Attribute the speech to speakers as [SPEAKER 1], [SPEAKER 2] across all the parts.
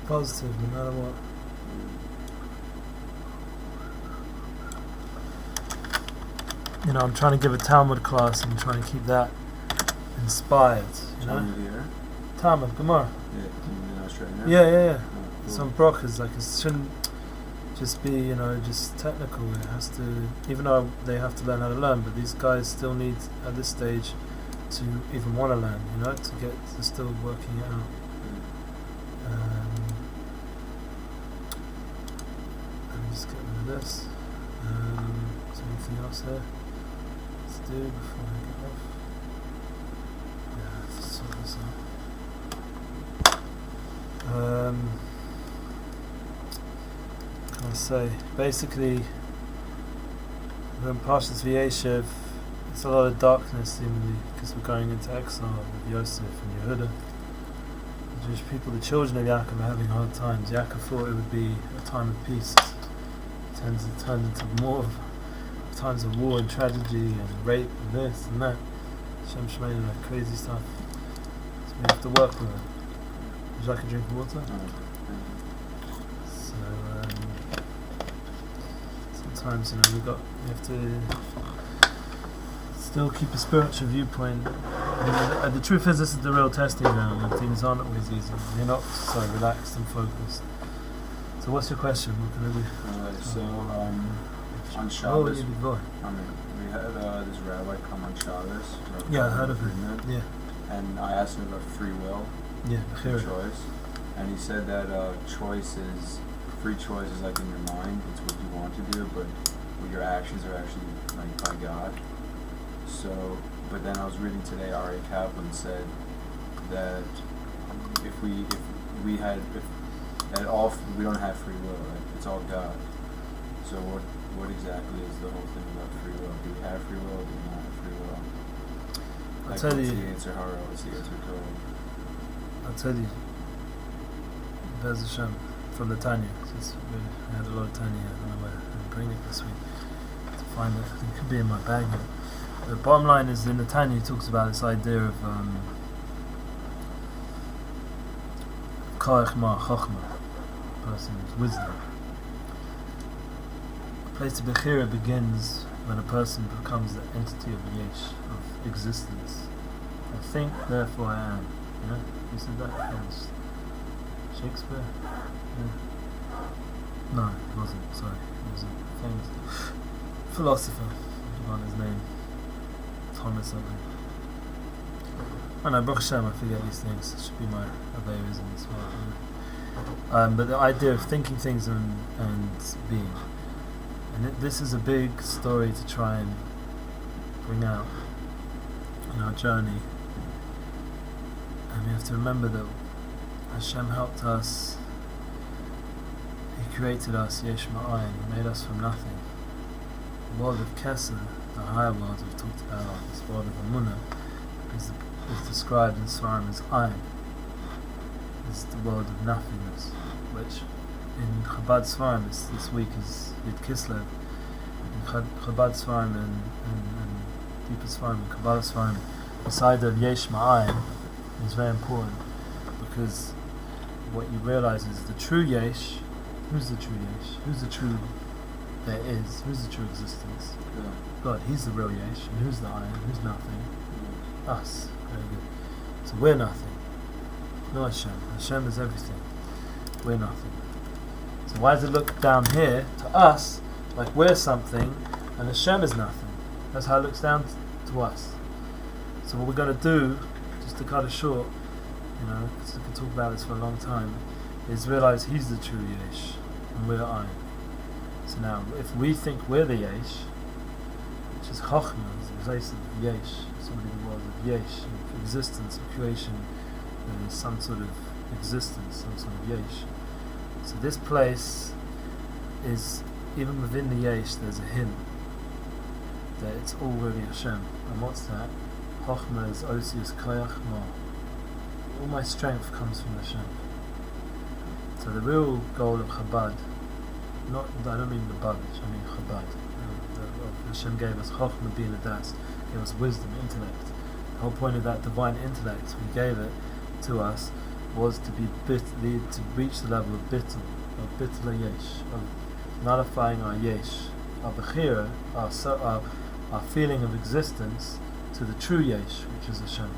[SPEAKER 1] positive no matter what. You know, I'm trying to give a Talmud class and trying to keep that inspired, you know? Talmud, Gemara. Yeah. Some brachas, like it shouldn't just be, you know, just technical. It has to, even though they have to learn how to learn, but these guys still need, at this stage, to even want to learn, you know, to still working it out. Let me just get rid of this. Is there anything else here? Let's do before I get off. Yeah, let's sort this out. What can I say? Basically, when Parshas V'yeshev, it's a lot of darkness seemingly because we're going into exile with Yosef and Yehuda. The Jewish people, the children of Yaakov, are having hard times. Yaakov thought it would be a time of peace. It turned into more of times of war and tragedy and rape and this and that. Shem Shemainu, like crazy stuff. So we have to work with it. Would you like a drink of water? So sometimes, you know, we have to still keep a spiritual viewpoint. And the truth is, this is the real testing ground, and things aren't always easy. You're not so relaxed and focused. So what's your question? What can I do?
[SPEAKER 2] On Shabbos, we had this rabbi come on Shabbos.
[SPEAKER 1] Yeah, I heard of him. Yeah.
[SPEAKER 2] And I asked him about free will.
[SPEAKER 1] Yeah,
[SPEAKER 2] choice. And he said that free choice is like in your mind. It's what you want to do, but your actions are actually like by God. So, but then I was reading today, R.A. Kaplan said that we don't have free will, right? It's all God. So what exactly is the whole thing about free will? Do we have free will or do we not have free will? Like,
[SPEAKER 1] I'll tell you.
[SPEAKER 2] What's the answer, what's the answer to it?
[SPEAKER 1] I'll tell you. Bez Hashem, from the Tanya. Since we had a lot of Tanya, I don't know where I'm bringing it this week to find it. I think it could be in my bag here. The bottom line is, in the Tanya, he talks about this idea of Chochma, person's wisdom. A place to Bechira begins when a person becomes the entity of Yesh, of existence. I think, therefore I am. You know? Who said that? Shakespeare? Yeah. No, it wasn't. Sorry. It was a famous philosopher. I forgot his name. Thomas something. I know, Baruch Hashem, I forget these things. It should be my Averism as well. But the idea of thinking things and being. And this is a big story to try and bring out in our journey. And we have to remember that Hashem helped us. He created us, Yesh Ma'ayin. He made us from nothing. The world of Kesser, the higher world we've talked about, this world of Amunah, is described in Svarim as Ayin. It's the world of nothingness, which in Chabad Svarim, this week is Yud Kislev. In Chabad Svarim and Deepa Svarim and Kabbalah Svarim, the side of Yesh Ma'ayin is very important, because what you realize is the true Yesh. Who's the true Yesh? Who's the true there is? Who's the true existence?
[SPEAKER 2] Yeah.
[SPEAKER 1] God, He's the real Yesh. And who's the Ayin? Who's nothing? Us. Very good. So we're nothing. No Hashem. Hashem is everything. We're nothing. So why does it look down here to us like we're something and Hashem is nothing? That's how it looks down to us. So what we're going to do, just to cut it short, you know, because we can talk about this for a long time, is realize He's the true Yesh and we're Ayin. So now, if we think we're the Yesh, which is Chochmah, is the place of Yesh, somebody in the world of Yesh, of existence, of creation, there is some sort of existence, some sort of Yesh. So this place is, even within the Yesh, there's a hint that it's all really Hashem. And what's that? Chochmah is Osius Koyach Ma. All my strength comes from Hashem. So the real goal of Chabad, I don't mean the Babbage, I mean Chabad. Hashem gave us Chochmah being a das, gave us wisdom, intellect. The whole point of that divine intellect, He gave it to us, was to be to reach the level of bittul yesh, of nullifying our yesh, our bechira, our feeling of existence, to the true yesh, which is Hashem.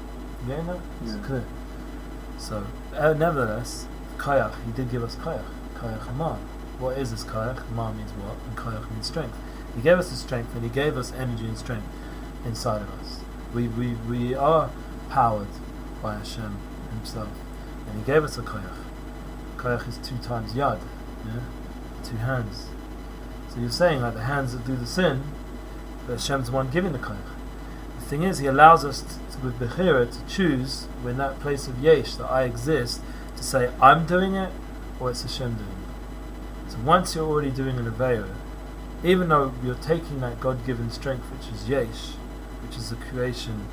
[SPEAKER 1] You getting that?
[SPEAKER 2] Yeah.
[SPEAKER 1] It's clear. So, nevertheless, kayach, he did give us kayach ma. What is this kayach? Ma means what? And kayach means strength. He gave us the strength, and he gave us energy and strength inside of us. We are powered by Hashem himself, and he gave us a kayach. Kayach is 2 times yad, 2 hands. So you're saying like the hands that do the sin, but Hashem's the one giving the kayach. The thing is, he allows us with bechira to choose, when that place of yesh, that I exist, to say I'm doing it or it's Hashem doing it. So once you're already doing an avera, even though you're taking that God-given strength, which is yesh, which is the creation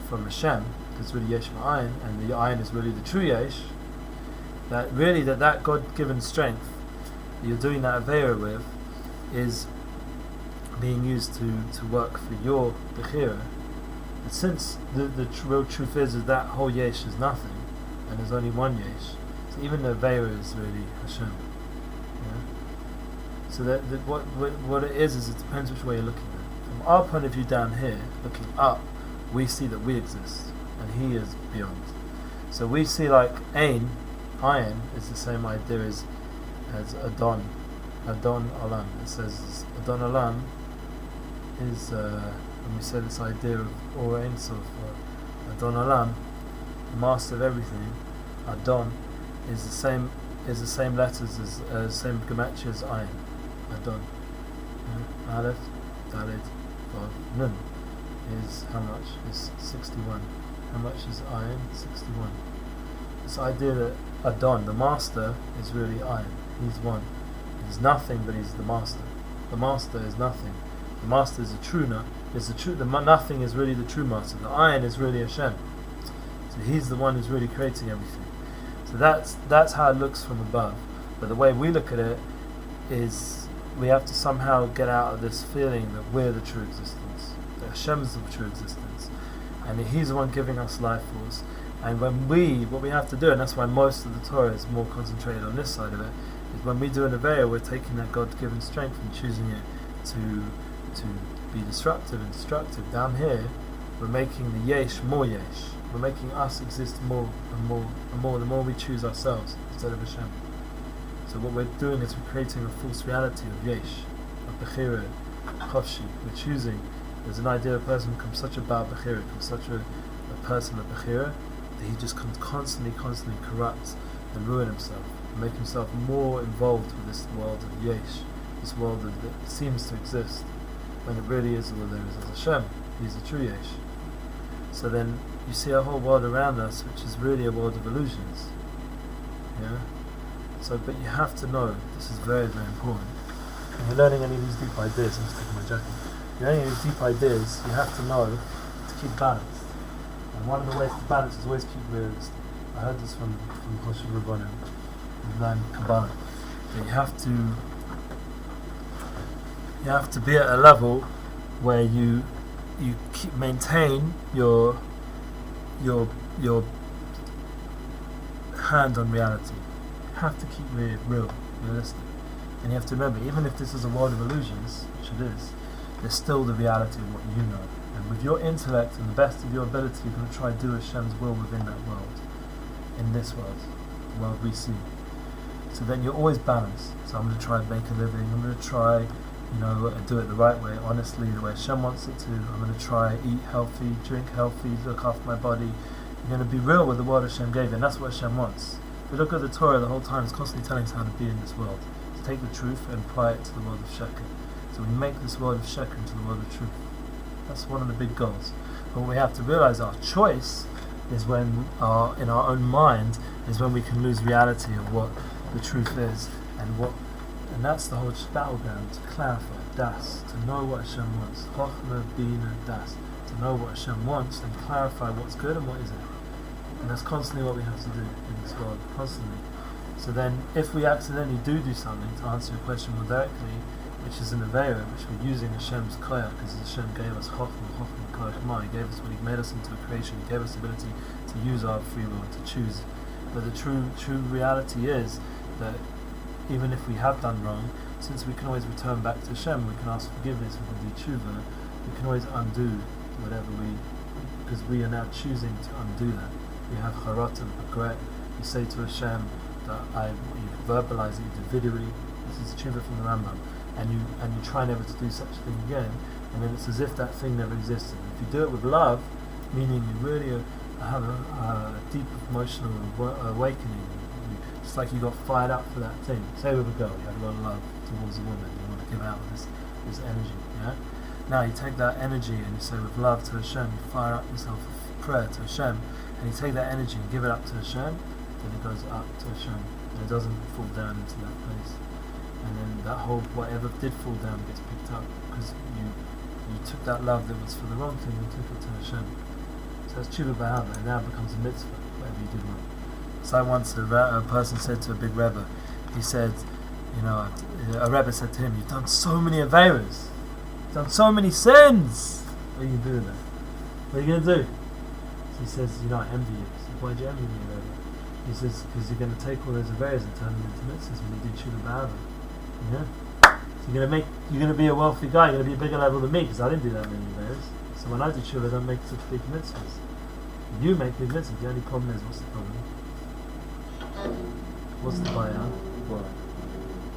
[SPEAKER 1] from Hashem, because it's really yesh ma'ayin, and the ayin is really the true yesh, that really that God-given strength that you're doing that avera with is being used to work for your bechira. But since the real truth is that whole yesh is nothing, and there's only one yesh, so even the avera is really Hashem. So that what it is it depends which way you're looking at it. From our point of view down here, looking up, we see that we exist, and he is beyond. So we see like ayin is the same idea as Adon Olam. It says Adon Olam is when we say this idea of Or Ein Sof, Adon Olam, the master of everything. Adon is the same letters as same gematria as ayin. Adon. Aleph, Dalet, Vav, Nun is how much? Is 61. How much is ayin? 61. This idea that Adon, the master, is really ayin. He's one. He's nothing, but he's the master. The master is nothing. The master is the true nothing is really the true master. The ayin is really Hashem. So he's the one who's really creating everything. So that's how it looks from above. But the way we look at it is we have to somehow get out of this feeling that we're the true existence, that Hashem's the true existence, and he's the one giving us life force. And what we have to do, and that's why most of the Torah is more concentrated on this side of it, is when we do an avera, we're taking that God-given strength and choosing it to be disruptive and destructive. Down here, we're making the yesh more yesh. We're making us exist more and more and more, the more we choose ourselves instead of Hashem. So what we're doing is we're creating a false reality of yesh, of bechira, chofshi. We're choosing. There's an idea of a person becomes such a bad bechira, becomes such a person of bechira, that he just constantly corrupt and ruin himself, and make himself more involved with this world of yesh, this world that seems to exist, when it really is all there is Hashem. He's the true yesh. So then you see a whole world around us, which is really a world of illusions. So, but you have to know, this is very, very important. When you're learning any of these deep ideas, I'm just taking my jacket. You're learning these deep ideas, you have to know to keep balanced. And one of the ways to balance is always keep realistic. I heard this from Choshev Rabbanim, who learned Kabbalah. That you have to be at a level where you maintain your hand on reality. You have to keep realistic, and you have to remember, even if this is a world of illusions, which it is, there's still the reality of what you know. And with your intellect and the best of your ability, you're going to try to do Hashem's will within that world, in this world, the world we see. So then you're always balanced. So I'm going to try and make a living. I'm going to try, do it the right way, honestly, the way Hashem wants it to. I'm going to try eat healthy, drink healthy, look after my body. You're going to be real with the word Hashem gave you, and that's what Hashem wants. If you look at the Torah, the whole time it's constantly telling us how to be in this world. To take the truth and apply it to the world of Sheker. So we make this world of Sheker into the world of truth. That's one of the big goals. But what we have to realize, our choice is when, in our own mind, is when we can lose reality of what the truth is, and that's the whole battleground, to clarify, das, to know what Hashem wants, chochmah, bina, das, to know what Hashem wants and clarify what's good and what isn't. And that's constantly what we have to do in this world, constantly. So then, if we accidentally do something, to answer your question more directly, which is an avera, which we're using Hashem's koyach, because Hashem gave us chochmah, koyach ma, He gave us what He made us into a creation, He gave us the ability to use our free will, to choose But the true reality is that even if we have done wrong, since we can always return back to Hashem, we can ask forgiveness, we can do tshuva, we can always undo whatever because we are now choosing to undo that. We have charot and regret. You say to Hashem that you verbalize it, you do viduri. This is tshuva from the Rambam, and you try never to do such a thing again, and then it's as if that thing never existed. If you do it with love, meaning you really have a deep emotional awakening, just like you got fired up for that thing. Say with a girl, you have a lot of love towards a woman, you want to give out this energy. Yeah. Now you take that energy and you say with love to Hashem, you fire up yourself with prayer to Hashem, and you take that energy and give it up to Hashem, then it goes up to Hashem, and it doesn't fall down into that place. And then that whole, whatever did fall down gets picked up, because you took that love that was for the wrong thing and took it to Hashem. So that's tshuva b'ahava, and now it becomes a mitzvah, whatever you did wrong. So once a person said to a big Rebbe, he said, a Rebbe said to him, "You've done so many aveiros, you've done so many sins. What are you going to do with that? What are you going to do?" So he says, I envy you. So why'd you envy me, Rebbe? He says, because you're going to take all those aveiros and turn them into mitzvahs when you do tshuva b'ahava. Yeah? So you're going to be a wealthy guy, you're going to be a bigger level than me, because I didn't do that many aveiros. So when I do tshuva, I don't make such big mitzvahs. You make big mitzvahs. The only problem is, what's the problem? What's the bayah?
[SPEAKER 2] What?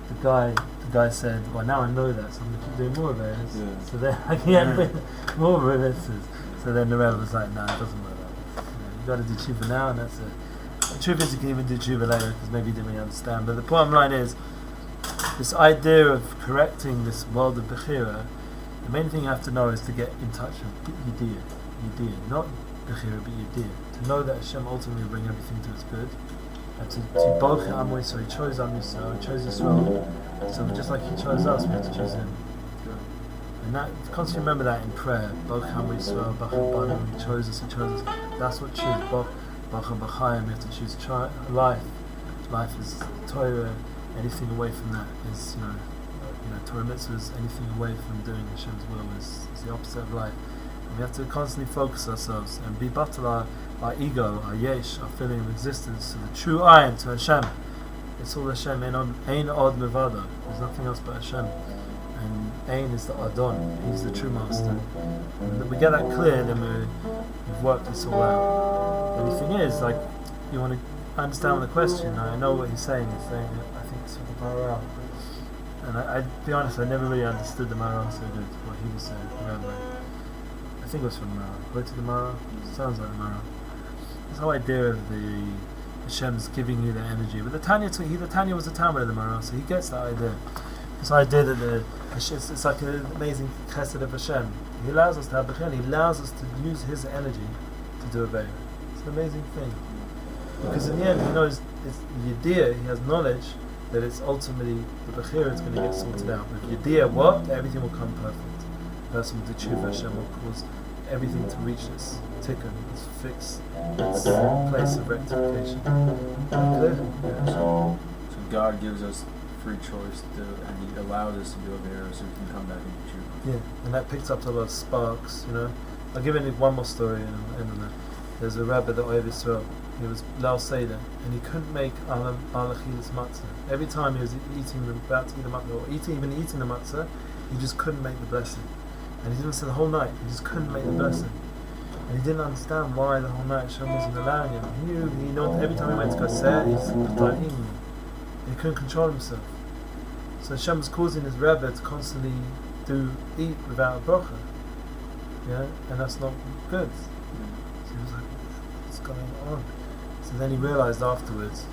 [SPEAKER 1] The guy said, well, now I know that, so I'm going to keep doing more aveiros.
[SPEAKER 2] Yeah.
[SPEAKER 1] So then I can get more mitzvahs. So then the Rebbe was like, no, it doesn't work like that. You got to do tshuva now, and that's it. The truth is, you can even do tshuva later, because maybe you didn't really understand. But the bottom line is, this idea of correcting this world of Bechira, the main thing you have to know is to get in touch with Yediyah, not Bechira, but Yediyah. To know that Hashem ultimately will bring everything to its good. And to both Am, so he chose Am Yisrael, he chose Yisrael. So just like he chose us, we have to choose him. And that, constantly remember that in prayer. Both Am Yisrael, Bachar Banim, he chose us, That's what choose. Bachar B'chaim, we have to choose life. Life is Torah. Anything away from that is, Torah mitzvahs, anything away from doing Hashem's will is the opposite of life. And we have to constantly focus ourselves and be battle our ego, our yesh, our feeling of existence to the true ayin, to Hashem. It's all Hashem, ein od mevado. There's nothing else but Hashem. And ein is the adon, he's the true master. And when we get that clear, then we've worked this all out. The only thing is, you want to understand the question. I know what he's saying. He's saying, I think it's with the Maharal. And I'd be honest, I never really understood the Maharal so good, what he was saying, the Rabbi. I think it was from the Maharal. Go to the Maharal? Sounds like the Maharal. This whole idea of the Hashem's giving you the energy. But the Tanya was the Talmud of the Maharal, so he gets that idea. This idea that it's like an amazing chesed of Hashem. He allows us to have Bechira, he allows us to use his energy to do a Ve'er. It's an amazing thing. Because in the end, he knows it's Yediyah, he has knowledge that it's ultimately the Bechira is going to get sorted out. With Yediyah, everything will come perfect. The person with the Tshuva, Hashem will cause everything to reach its tikkun, its fix, its place of rectification. Clear?
[SPEAKER 2] Yeah, so God gives us free choice and he allows us to do a Ve'er so we can come back into Tshuva.
[SPEAKER 1] Yeah, and that picks up a lot of sparks, I'll give you one more story there's a rabbi that Ohev Yisrael. He was Lal Seder, and he couldn't make Alachilas matzah. Every time he was about to eat the matzah, or eating the matzah, he just couldn't make the blessing. And he didn't say the whole night, he just couldn't make the blessing. And he didn't understand why the whole night Hashem wasn't allowing him. He knew, every time he went to go say it, he started eating. He couldn't control himself. So Hashem was causing his Rebbe to constantly eat without a bracha. And that's not good. So he was like, what's going on? So then he realized afterwards,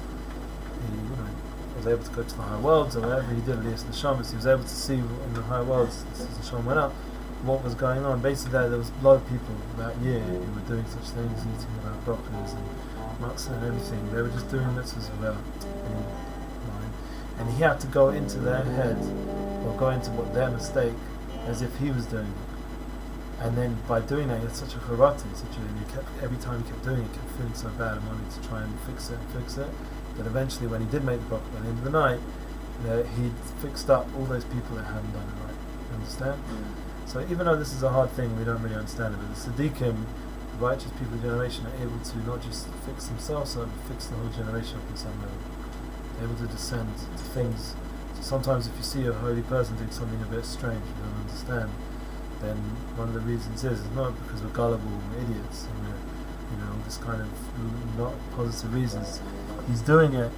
[SPEAKER 1] he was able to go to the higher worlds or whatever he did, at least the Shamas, he was able to see in the higher worlds, as the Sham went up, what was going on. Basically there was a lot of people that year who were doing such things, eating without brachas and matzah and everything. They were just doing mitzvahs without any mind. And he had to go into their head, or go into their mistake, as if he was doing it. And then by doing that, he had such a charati, every time he kept doing it, he kept feeling so bad and wanting to try and fix it, that eventually when he did make the bracha at the end of the night, he'd fixed up all those people that hadn't done it right. You understand? So even though this is a hard thing, we don't really understand it, but the Siddiqim, the righteous people of the generation are able to not just fix themselves up, but fix the whole generation up in some level. They're able to descend to things. So sometimes if you see a holy person doing something a bit strange, you don't understand, then one of the reasons is it's not because we're gullible or idiots and all this kind of not positive reasons. He's doing it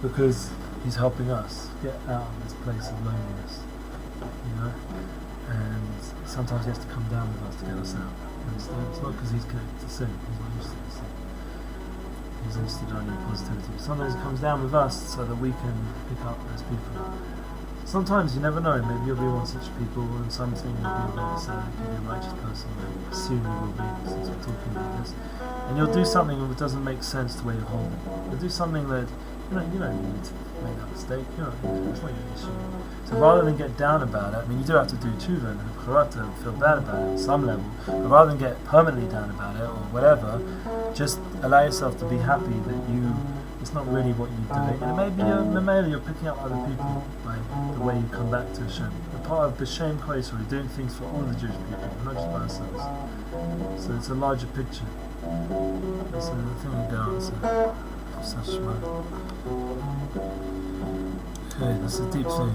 [SPEAKER 1] because he's helping us get out of this place of loneliness, and sometimes he has to come down with us to get us out. Understand? It's not because he's connected to sin, he's not used to sin. He's interested only in positivity. Sometimes he comes down with us so that we can pick up as people. Sometimes you never know, maybe you'll be one such people and something you'll be able to say you can be a righteous person, I assume you will be since we're talking about this. And you'll do something that doesn't make sense to where you're holding. You'll do something that you don't need to make that mistake, it's not your issue. So rather than get down about it, you do have to do tshuva and charata and feel bad about it at some level, but rather than get permanently down about it or whatever, just allow yourself to be happy that it's not really what you're doing, and maybe you're picking up other people by the way you come back to Hashem. We're part of B'Shem Kosher, we're doing things for all the Jewish people, not just by ourselves. So it's a larger picture. So the thing we go on, okay, that's a deep thing.